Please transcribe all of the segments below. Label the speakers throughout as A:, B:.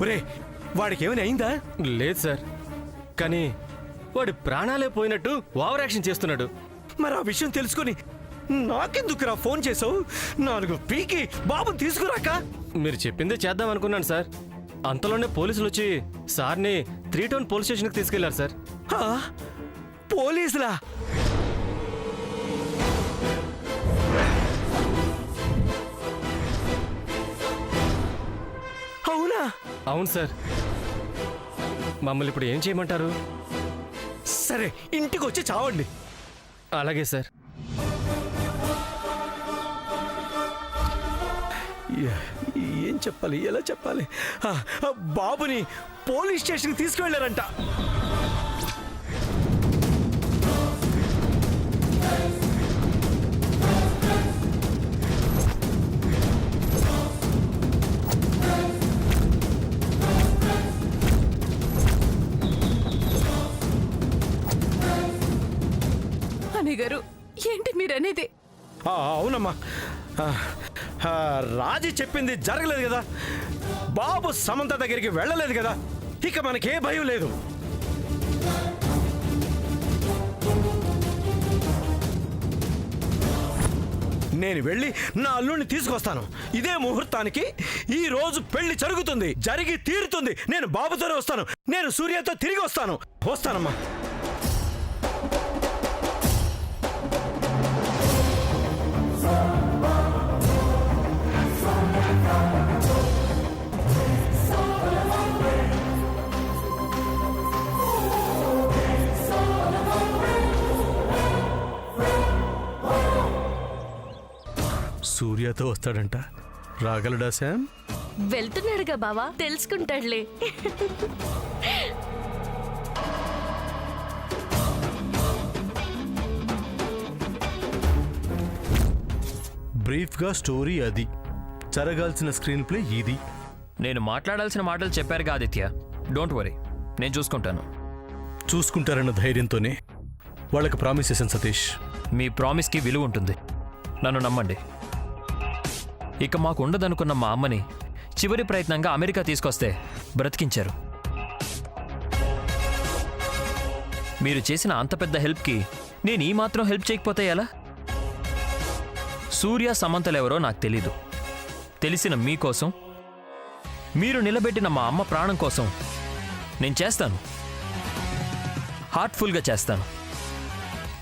A: ఒరే, వాడికి ఏమైనా అయిందా?
B: లేదు సార్, కానీ వాడి ప్రాణాలే పోయినట్టు ఓవర్ యాక్షన్ చేస్తున్నాడు.
A: మరి ఆ విషయం తెలుసుకుని నాకెందుకురా ఫోన్ చేసావు? 4 పీకి బాబుని తీసుకురాక.
B: మీరు చెప్పిందే చేద్దాం అనుకున్నాను సార్. అంతలోనే పోలీసులు వచ్చి సార్ని 3 టౌన్ పోలీస్ స్టేషన్కి తీసుకెళ్లారు సార్.
A: ఆ? పోలీసులా? అవునా?
B: అవును సార్. మమ్మల్ని ఇప్పుడు ఏం చేయమంటారు?
A: సరే, ఇంటికి వచ్చి చావండి.
B: అలాగే సార్.
A: ఏం చెప్పాలి, ఎలా చెప్పాలి? బాబుని పోలీస్ స్టేషన్కి తీసుకువెళ్ళారంట.
C: గారు, ఏంటి మీరనేది?
A: అవునమ్మా, రాజీ చెప్పింది జరగలేదు కదా, బాబు సమంత దగ్గరికి వెళ్ళలేదు కదా, ఇక మనకే భయం లేదు. నేను వెళ్ళి నా అల్లుడిని తీసుకొస్తాను. ఇదే ముహూర్తానికి ఈ రోజు పెళ్లి జరుగుతుంది, జరిగి తీరుతుంది. నేను బాబుతోనే వస్తాను, నేను సూర్యతో తిరిగి వస్తానమ్మా. సూర్యతో వస్తాడంట, రాగలడా శామ్?
D: వెళ్తున్నాడుగా బావా, తెలుసుకుంటాడులే.
A: బ్రీఫ్గా స్టోరీ అది, జరగాల్సిన స్క్రీన్ ప్లే ఇది.
E: నేను మాట్లాడాల్సిన మాటలు చెప్పారుగా ఆదిత్య, డోంట్ వరీ, నేను చూసుకుంటాను.
A: చూసుకుంటారన్న ధైర్యంతోనే వాళ్ళకి ప్రామిస్ చేశాను సతీష్.
E: మీ ప్రామిస్కి విలువ ఉంటుంది, నన్ను నమ్మండి. ఇక మాకు ఉండదనుకున్న మా అమ్మని చివరి ప్రయత్నంగా అమెరికా తీసుకొస్తే బ్రతికించారు. మీరు చేసిన అంత పెద్ద హెల్ప్కి నేను ఈ మాత్రం హెల్ప్ చేయకపోతే ఎలా? సూర్య సమంతలెవరో నాకు తెలీదు. తెలిసిన మీకోసం, మీరు నిలబెట్టిన మా అమ్మ ప్రాణం కోసం నేను చేస్తాను, హార్ట్ఫుల్గా చేస్తాను.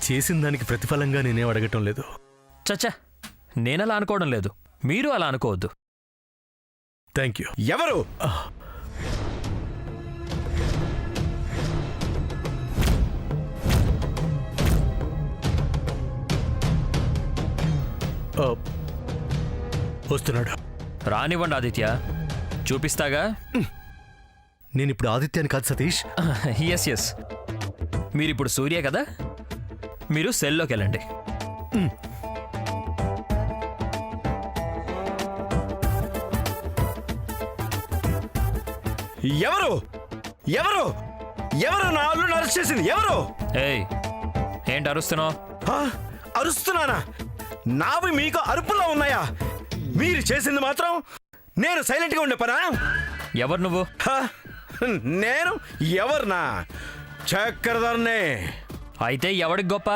A: చేసిన దానికి ప్రతిఫలంగా నేనేం అడగటం లేదు.
E: చచ్చా, నేనలా అనుకోవడం లేదు, మీరు అలా అనుకోవద్దు.
A: Thank you. ఎవరు? వస్తున్నాడు.
E: రానివ్వండి ఆదిత్య, చూపిస్తాగా.
A: నేనిప్పుడు ఆదిత్యాన్ని కాదు సతీష్.
E: ఎస్ ఎస్, మీరిప్పుడు సూర్య కదా, మీరు సెల్లోకి వెళ్ళండి.
A: ఎవరు ఎవరు ఎవరు నా అల్లుడిని అరెస్ట్ చేసింది? ఎవరు?
E: ఏయ్, ఏంటి అరుస్తున్నావు?
A: అరుస్తున్నానా? నావి మీకు అరుపుల్లో ఉన్నాయా? మీరు చేసింది మాత్రం నేను సైలెంట్గా ఉండే పనా?
E: ఎవరు నువ్వు?
A: నేను ఎవర్నా? చక్రధర్నే.
E: అయితే ఎవడికి గొప్ప?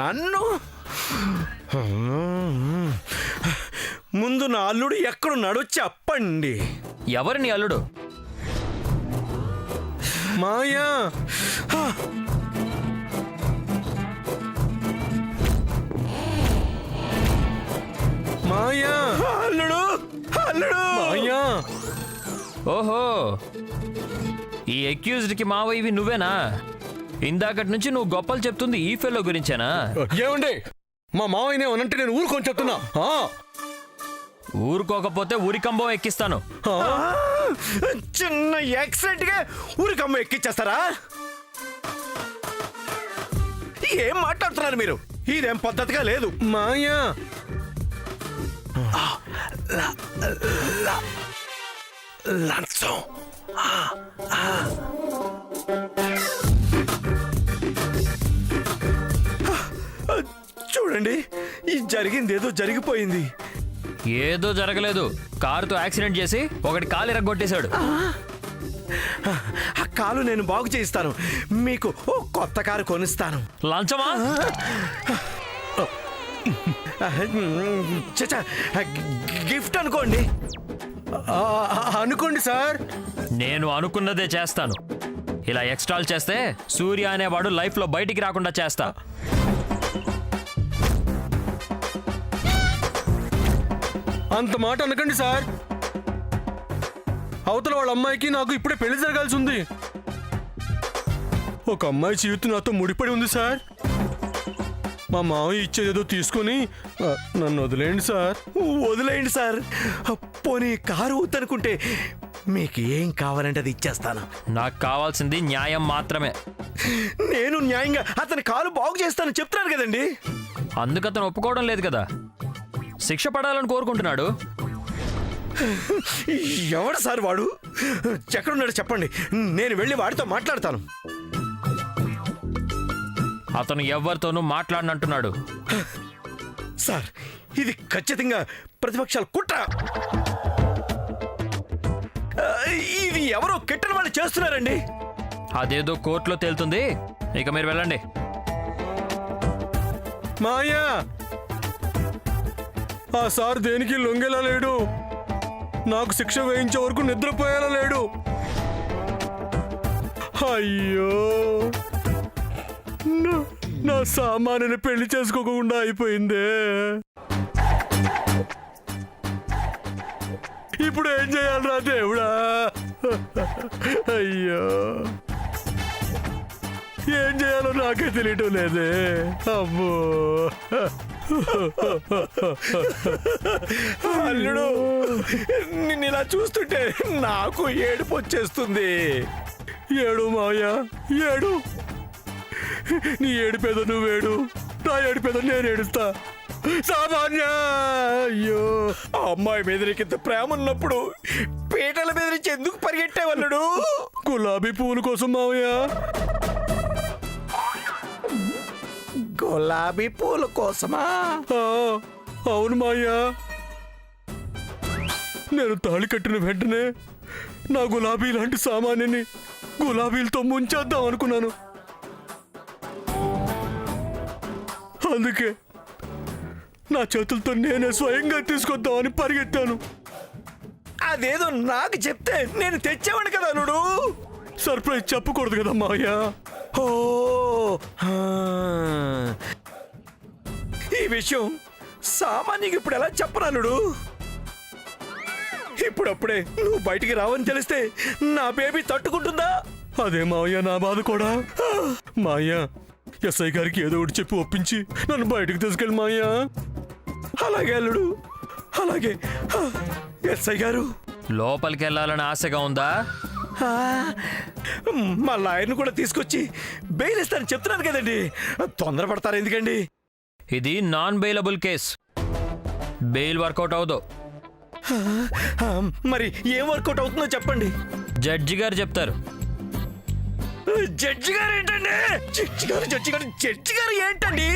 A: నన్ను? ముందు నా అల్లుడు ఎక్కడున్నాడో చెప్పండి.
E: ఎవరు నీ అల్లుడు?
A: మాయా. మాయా. అల్లుడు, అల్లుడు. మాయా.
E: ఓహో, ఈ అక్యూజ్డ్కి మావయ్యవి నువ్వేనా? ఇందాకటి నుంచి నువ్వు గొప్పలు చెప్తుంది ఈ ఫెలో గురించేనా?
A: ఏమండి, మా మావయ్యనే అనంటే నేను ఊరుకొని చెప్తున్నా.
E: ఊరుకోకపోతే ఊరికంబం ఎక్కిస్తాను.
A: చిన్న యాక్సిడెంట్ గా ఊరికంబం ఎక్కిచ్చేస్తారా? ఏం మాట్లాడుతున్నారు మీరు? ఇదేం పద్ధతిగా లేదు. మాయా. లంచం. చూడండి, ఈ జరిగిందేదో జరిగిపోయింది.
E: ఏదో జరగలేదు. కారుతో యాక్సిడెంట్ చేసి ఒకటి కాలు ఇరగొట్టేశాడు.
A: ఆ కాలు నేను బాగు చేయిస్తాను. మీకు ఓ కొత్త కారు కొనిస్తాను.
E: లంచమా?
A: చచ్చా, గిఫ్ట్ అనుకోండి.
F: అనుకోండి సార్.
E: నేను అనుకున్నదే చేస్తాను. ఇలా ఎక్స్ట్రాల్ చేస్తే సూర్య అనేవాడు లైఫ్లో బయటికి రాకుండా చేస్తా.
F: అంత మాట అనకండి సార్. అవతల వాళ్ళ అమ్మాయికి నాకు ఇప్పుడే పెళ్లి జరగాల్సి ఉంది. ఒక అమ్మాయి జీవితం నాతో ముడిపడి ఉంది సార్. మా మామయ్య ఇచ్చేదేదో తీసుకొని నన్ను వదిలేయండి సార్.
A: వదిలేయండి సార్. పోనీ కారు వద్దనుకుంటే మీకు ఏం కావాలంటే అది ఇచ్చేస్తాను.
E: నాకు కావాల్సింది న్యాయం మాత్రమే.
A: నేను న్యాయంగా అతని కాలు బాగు చేస్తాను చెప్తున్నాను కదండి.
E: అందుకు అతను ఒప్పుకోవడం లేదు కదా. శిక్ష పడాలని కోరుకుంటున్నాడు.
A: ఎవడు సార్ వాడు? ఎక్కడున్నాడు చెప్పండి, నేను వెళ్ళి వాడితో మాట్లాడతాను.
E: అతను ఎవరితోనూ మాట్లాడనంటున్నాడు.
A: సార్, ఇది ఖచ్చితంగా ప్రతిపక్షాల కుట్ర. ఇది ఎవరో కెట్టిన వాళ్ళు చేస్తున్నారండి.
E: అదేదో కోర్టులో తేలుతుంది. ఇక మీరు వెళ్ళండి.
F: మాయా, ఆ సార్ దేనికి లొంగేలా లేడు. నాకు శిక్ష వేయించే వరకు నిద్రపోయేలా లేడు. అయ్యో, నా సామాన్యుని పెళ్లి చేసుకోకుండా అయిపోయిందే. ఇప్పుడు ఏం చేయాలరా దేవుడా? అయ్యో, ఏం చేయాలో నాకే తెలియటం లేదే. అమ్మో,
A: అల్లుడు, నిన్ను ఇలా చూస్తుంటే నాకు ఏడుపు వచ్చేస్తుంది.
F: ఏడు మాయా, ఏడు. నీ ఏడుపేద నువ్వేడు, నా ఏడుపేద నేను ఏడుస్తా. సామాన్య, అయ్యో,
A: ఆ అమ్మాయి మీద నీకింత ప్రేమ ఉన్నప్పుడు పీటల మీద నుంచి ఎందుకు పరిగెట్టేవాళ్ళుడు?
F: గులాబీ పువ్వుల కోసం మావయ్య.
A: గులాబీ పూల కోసమా?
F: ఆ, అవును మాయా. నేను తాళి కట్టిన వెంటనే నా గులాబీ లాంటి సామాన్యుని గులాబీలతో ముంచేద్దాం అనుకున్నాను. అందుకే నా చేతులతో నేనే స్వయంగా తీసుకొద్దామని పరిగెత్తాను.
A: అదేదో నాకు చెప్తే నేను తెచ్చేవాడిని కదా అల్లుడు.
F: సర్ప్రైజ్ చెప్పకూడదు కదా మాయా.
A: ఓ, ఆ. ఈ విషయం సామాన్యంగా ఇప్పుడు ఎలా చెప్పనల్లుడు? ఇప్పుడప్పుడే నువ్వు బయటికి రావని తెలిస్తే నా బేబీ తట్టుకుంటుందా?
F: అదే మావయ్య నా బాధ కూడా. మాయా, ఎస్ఐ గారికి ఏదో ఒకటి చెప్పి ఒప్పించి నన్ను బయటకు తీసుకెళ్ళి మాయా.
A: అలాగే అల్లుడు, అలాగే. ఎస్ఐ గారు,
E: లోపలికి వెళ్ళాలని ఆశగా ఉందా?
A: ఆ, మా లాయర్ని కూడా తీసుకొచ్చి బెయిల్ ఇస్తానని చెప్తున్నాను కదండి. తొందరపడతారు ఎందుకండి?
E: ఇది non bailable case. Bail work out అవదు.
A: మరి ఏం వర్కౌట్ అవుతుందో చెప్పండి.
E: జడ్జి గారు చెప్తారు.
A: జడ్జి గారు ఏంటండి? జడ్జి గారు ఏంటండి?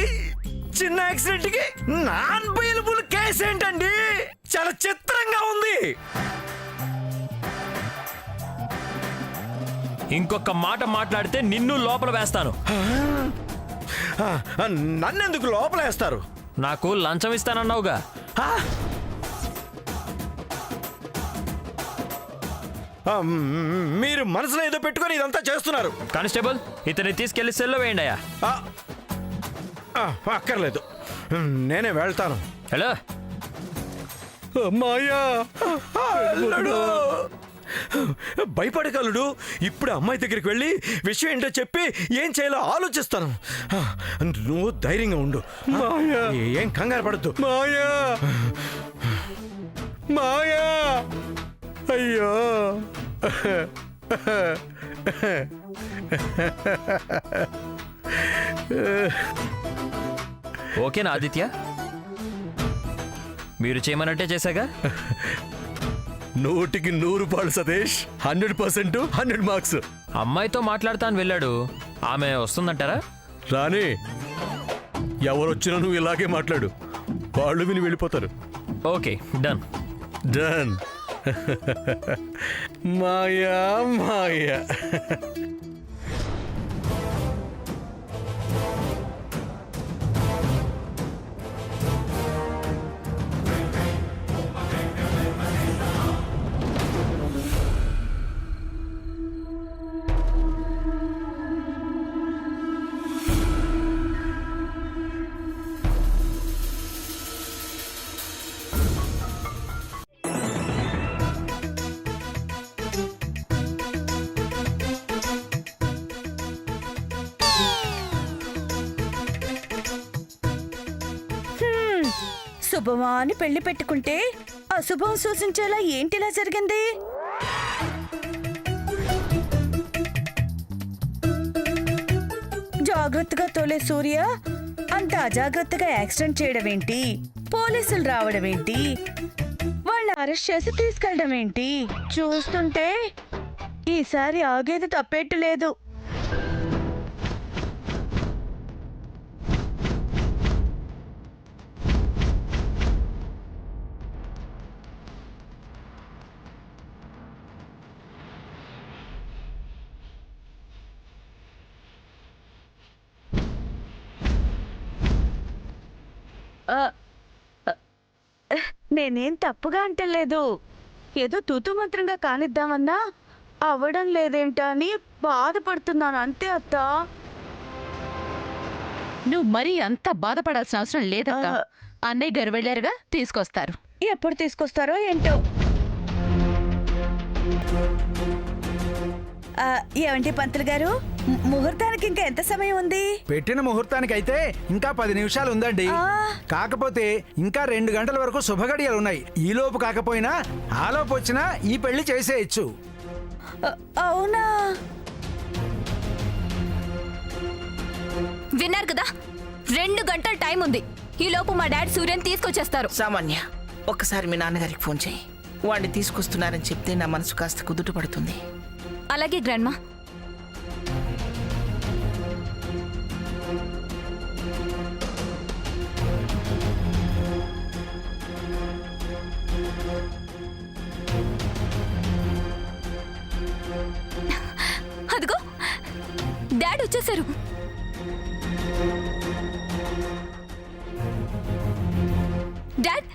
A: చిన్న యాక్సిడెంట్ కి నాన్ బెయిలబుల్ కేసు ఏంటండి? చాలా చిత్రంగా ఉంది.
E: ఇంకొక మాట మాట్లాడితే నిన్ను లోపల వేస్తాను.
A: నన్నెందుకు లోపల వేస్తారు?
E: నాకు లంచం ఇస్తానన్నావుగా.
A: ఆ? మీరు మనసులో ఏదో పెట్టుకొని ఇదంతా చేస్తున్నారు.
E: కానిస్టేబుల్, ఇతన్ని తీసుకెళ్లి సెల్లో వేయండి అయ్యా.
A: అక్కర్లేదు, నేనే వెళ్తాను.
E: హలో
F: మాయా,
A: అల్లుడు, భయపడగలడు. ఇప్పుడు అమ్మాయి దగ్గరికి వెళ్ళి విషయం ఏంటో చెప్పి ఏం చేయాలో ఆలోచిస్తాను. నువ్వు ధైర్యంగా ఉండు.
F: మాయా,
A: ఏం కంగారు పడద్దు.
F: మాయా, మాయా. అయ్యో,
E: ఓకేనా ఆదిత్య? మీరు చేయమన్నట్టే చేశాగా.
F: 100కి 100 సతీష్. 100% 100 మార్క్స్.
E: అమ్మాయితో మాట్లాడతాను వెళ్ళాడు. ఆమె వస్తుందంటారా?
F: రాని, ఎవరొచ్చినా నువ్వు ఇలాగే మాట్లాడు. వాళ్ళు విని వెళ్ళిపోతారు.
E: Okay, done.
F: డన్. మాయా మాయా.
G: శుభమా అని పెళ్లి పెట్టుకుంటే అశుభం సూచించేలా ఏంటిలా జరిగింది? జాగ్రత్తగా తోలే సూర్య అంత అజాగ్రత్తగా యాక్సిడెంట్ చేయడం ఏంటి? పోలీసులు రావడం ఏంటి? వాళ్ళని అరెస్ట్ చేసి తీసుకెళ్ళడం ఏంటి? చూస్తుంటే ఈసారి ఆగేది తప్పేట్టు లేదు. నేనేం తప్పుగా అంటలేదు. ఏదో తూతు మంత్రంగా కానిద్దామన్నా అవ్వడం లేదేంటా అని బాధపడుతున్నాను అంతే అత్త.
C: నువ్వు మరీ అంత బాధపడాల్సిన అవసరం లేదక్క. అన్నయ్య గారు వెళ్ళారుగా, తీసుకొస్తారు.
G: ఎప్పుడు తీసుకొస్తారో ఏంటో. ఏమండి పంతులు గారు, ముహూర్తానికి ఇంకా ఎంత సమయం ఉంది?
H: పెట్టిన ముహూర్తానికైతే ఇంకా 10 నిమిషాలు ఉందండి. కాకపోతే ఇంకా 2 గంటల వరకు శుభగడియలు ఉన్నాయి. ఈలోపు కాకపోయినా ఆలోపు వచ్చినా ఈ పెళ్లి చేసేయచ్చు.
G: అవునా?
D: విన్నారు కదా, 2 గంటల టైం ఉంది. ఈ లోపు మా డాడీ సూర్యని తీసుకొచ్చేస్తారు.
I: సామాన్య, ఒక్కసారి మీ నాన్నగారికి ఫోన్ చేయి. వాడిని తీసుకొస్తున్నారని చెప్తే నా మనసు కాస్త కుదుట పడుతుంది.
D: అలాగే గ్రాండ్మా. అదిగో డాడీ వచ్చేసారు. డాడ్,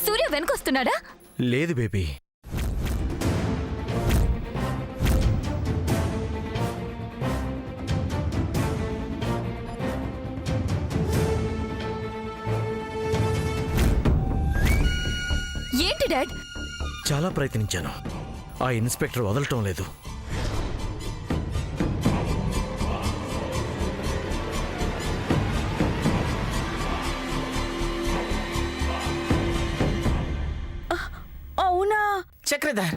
D: సూర్య వెనకొస్తున్నాడా?
A: లేదు బేబీ.
D: ఏంటి డాడ్?
A: చాలా ప్రయత్నించాను, ఆ ఇన్స్పెక్టర్ వదలటం లేదు.
G: అవునా?
I: చక్రధర్,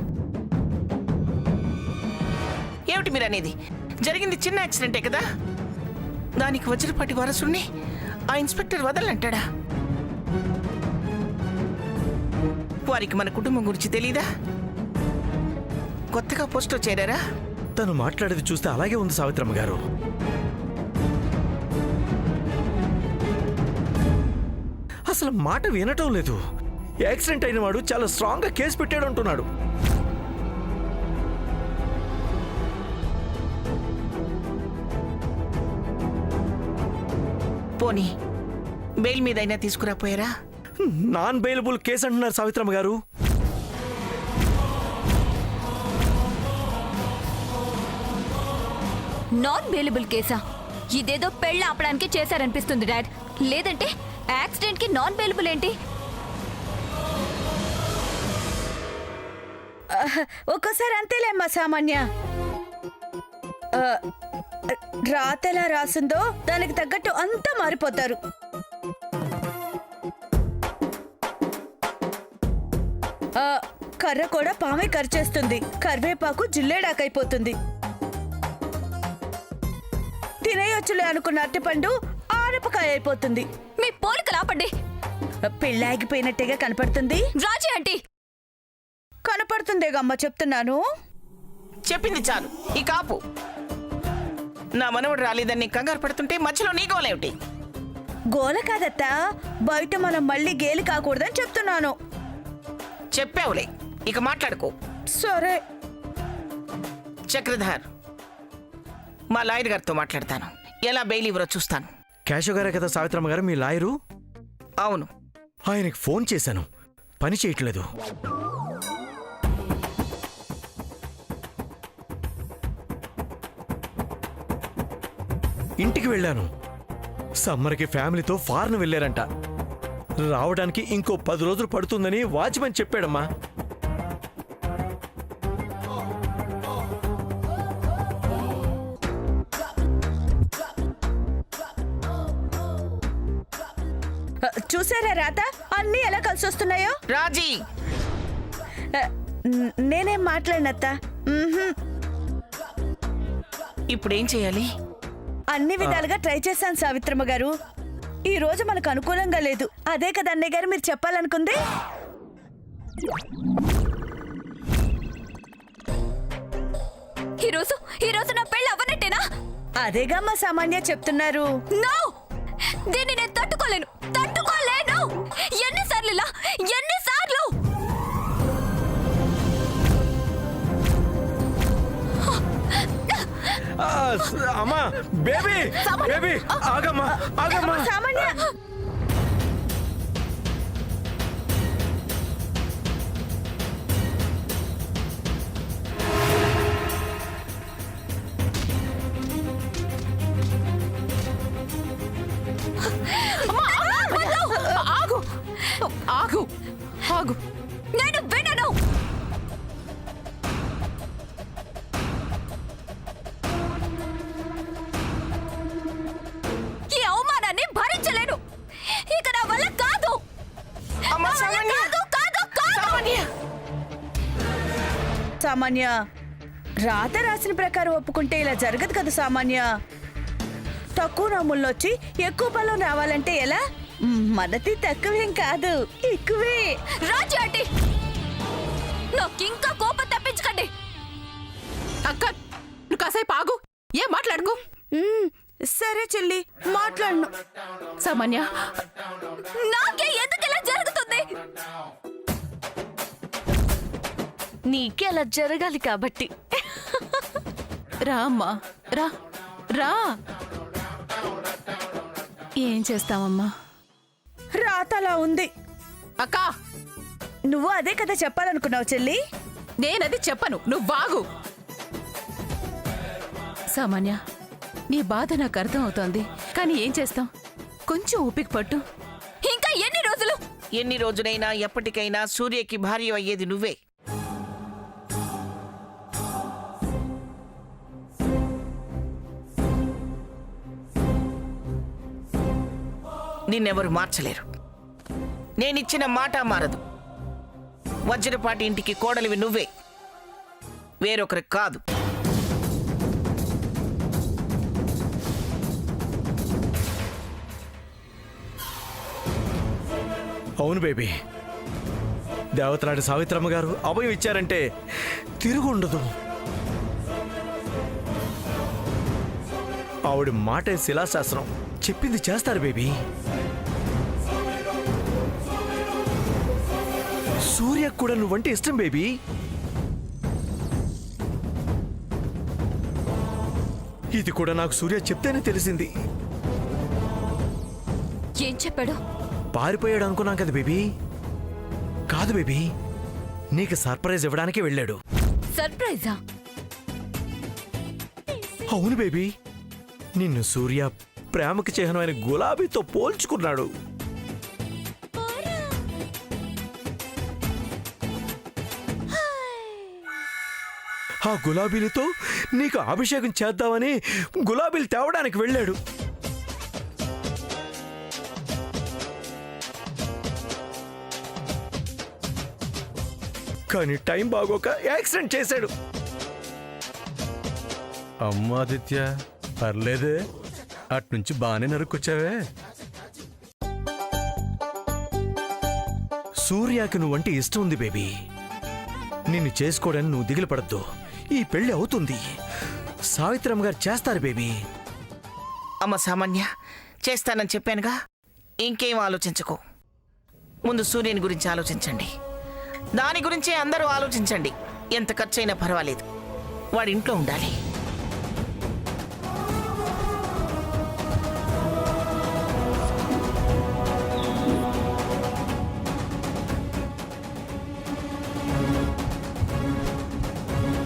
I: ఏమిటి మీరు అనేది? జరిగింది చిన్న యాక్సిడెంటే కదా, దానికి వజ్రపాటి వారసుని ఆ ఇన్స్పెక్టర్ వదలంటాడా? వారికి మన కుటుంబం గురించి తెలీదా? కొత్తగా పోస్ట్లో చేరారా?
A: తను మాట్లాడేది చూస్తే అలాగే ఉంది సావిత్రమ్మ గారు. అసలు మాట వినటం లేదు. యాక్సిడెంట్ అయిన వాడు చాలా స్ట్రాంగ్ గా కేసు పెట్టాడు అంటున్నాడు.
I: పోనీ బెయిల్ మీదైనా తీసుకురాపోయారా?
A: నాన్ బెయిలబుల్ కేసు అంటున్నారు సావిత్రమ్మ గారు.
D: నాన్ బెయిలబుల్ కేసా? ఇదేదో పెళ్ళ ఆపడానికి చేశారనిపిస్తుంది డాడ్. లేదంటే యాక్సిడెంట్ కి నాన్ బెయిలబుల్ ఏంటి?
G: ఒక్కోసారి అంతేలేమ్మా సామాన్య. రాతెలా రాసిందో దానికి తగ్గట్టు అంతా మారిపోతారు. కర్ర కూడా పామే కరిచేస్తుంది, కరివేపాకు జిల్లేడాకైపోతుంది. తినేయొచ్చులే అనుకున్న అరటిపండు ఆనపకాయ అయిపోతుంది.
D: మీ పోలికలు ఆపండి.
G: పెళ్ళాగిపోయినట్టేగా కనపడుతుంది.
D: రాజీ ఆంటీ,
G: కనపడుతుందేగా అమ్మ చెప్తున్నాను.
I: చెప్పింది చాలు, ఈ కాపు. నా మనవడు రాలేదని కంగారు పడుతుంటే మధ్యలో నీ గోలేమిటి?
G: గోల కాదత్తా, బయట మనం మళ్ళీ గేలి కాకూడదని చెప్తున్నాను.
I: చెప్పావులే, ఇక మాట్లాడుకో.
G: సరే.
I: చక్రధార్, మా లాయర్ గారితో మాట్లాడతాను. ఎలా బెయిల్ ఇవ్వరో చూస్తాను.
A: కేశవ్ గారే కదా సావిత్రమ్మ గారు మీ లాయరు?
I: అవును.
A: ఆయనకి ఫోన్ చేశాను, పని చేయట్లేదు. ఇంటికి వెళ్ళాను. సమ్మర్కి ఫ్యామిలీతో ఫారెన్ వెళ్ళారంట. రావడానికి ఇంకో 10 రోజులు పడుతుందని వాచ్మెన్ చెప్పాడమ్మా.
G: చూసారా రాత అన్నీ ఎలా కలిసి వస్తున్నాయో?
I: రాజీ,
G: నేనేం మాట్లాడినత్తా.
I: ఇప్పుడేం చేయాలి?
G: అన్ని విధాలుగా ట్రై చేశాను సావిత్రమ్మ గారు. ఈ రోజు మనకు అనుకూలంగా లేదు. అదే కదా అన్నయ్య గారు మీరు చెప్పాలనుకుంది.
D: ఈ రోజు నా పెళ్ళి అవ్వనట్టేనా?
G: అదేగా మా సామాన్య చెప్తున్నారు.
D: నో, దీన్ని నేను తట్టుకోలేను. ఎన్నిసార్లు ఇలా? ఎన్నిసార్లు?
A: అమ్మా, బేబీ బేబీ, ఆగమ్మా ఆగమ్మా.
G: సామాన్య,
C: ఆగు ఆగు.
D: నేను వినను. ఈ అవమానాన్ని భరించలేను. ఇక నా వల్ల కాదు.
I: అమ్మ సామాన్య,
G: సామాన్య, రాత రాసిన ప్రకారం ఒప్పుకుంటే ఇలా జరగదు కదా సామాన్య. తక్కువ నమ్ముళ్ళొచ్చి ఎక్కువ బలం రావాలంటే ఎలా? మనది తక్కువేం కాదు, ఎక్కువే.
D: రాజీ ఆంటీ, నాకింకా కోపం తెప్పించకండి.
C: అక్క, నువ్వు కాసేపు ఆగు. ఏం మాట్లాడుకో.
G: సరే చెల్లి, మాట్లాడను.
C: సామాన్య,
D: నాకే ఎందుకు ఇలా జరుగుతుంది?
C: నీకే అలా జరగాలి కాబట్టి. రా అమ్మా, రా రా. ఏం చేస్తామమ్మా?
G: రాత అలా ఉంది.
C: అక్క,
G: నువ్వు అదే కదా చెప్పాలనుకున్నావు చెల్లి.
C: నేనది చెప్పను, నువ్వు బాగు. సామాన్య, నీ బాధ నాకు అర్థం అవుతోంది, కానీ ఏం చేస్తాం? కొంచెం ఓపిక పట్టు.
D: ఇంకా ఎన్ని రోజులు?
I: ఎన్ని రోజులైనా ఎప్పటికైనా సూర్యకి భార్య అయ్యేది నువ్వే. నిన్నెవరు మార్చలేరు. నేనిచ్చిన మాట మారదు. వజ్రపాటి ఇంటికి కోడలివి నువ్వే, వేరొకరికి కాదు.
A: అవును బేబీ, దేవతలాంటి సావిత్రమ్మ గారు అభయం ఇచ్చారంటే తిరుగు ఉండదు. ఆవిడ మాటే శిలాశాస్త్రం, చెప్పింది చేస్తారు బేబీ. సూర్యకు కూడా నువ్వంటే ఇష్టం బేబీ. ఇది కూడా నాకు సూర్య చెప్తేనే తెలిసింది.
D: ఏం చెప్పాడు?
A: పారిపోయాడు అనుకున్నాం కదా బేబీ. కాదు బేబీ, నీకు సర్ప్రైజ్ ఇవ్వడానికి వెళ్ళాడు.
D: సర్ప్రైజా?
A: అవును బేబీ, నిన్ను సూర్య ప్రేమకు చిహ్నమైన గులాబీతో పోల్చుకున్నాడు. ఆ గులాబీలతో నీకు అభిషేకం చేద్దామని గులాబీలు తేవడానికి వెళ్ళాడు. కానీ టైం బాగోక యాక్సిడెంట్ చేశాడు.
F: అమ్మ ఆదిత్య, పర్లేదే, అట్నుంచి బాగానే నరుక్కొచ్చావే.
A: సూర్యకి నువ్వంటే ఇష్టం ఉంది బేబీ. నిన్ను చేసుకోవడానికి నువ్వు దిగులు పడద్దు. ఈ పెళ్లి అవుతుంది. సావిత్రమ్మ గారు చేస్తారు బేబీ.
I: అమ్మ సామాన్య, చేస్తానని చెప్పానుగా. ఇంకేం ఆలోచించకు. ముందు సూర్యుని గురించి ఆలోచించండి. దాని గురించే అందరూ ఆలోచించండి. ఎంత ఖర్చైనా పర్వాలేదు, వాడి ఇంట్లో ఉండాలి.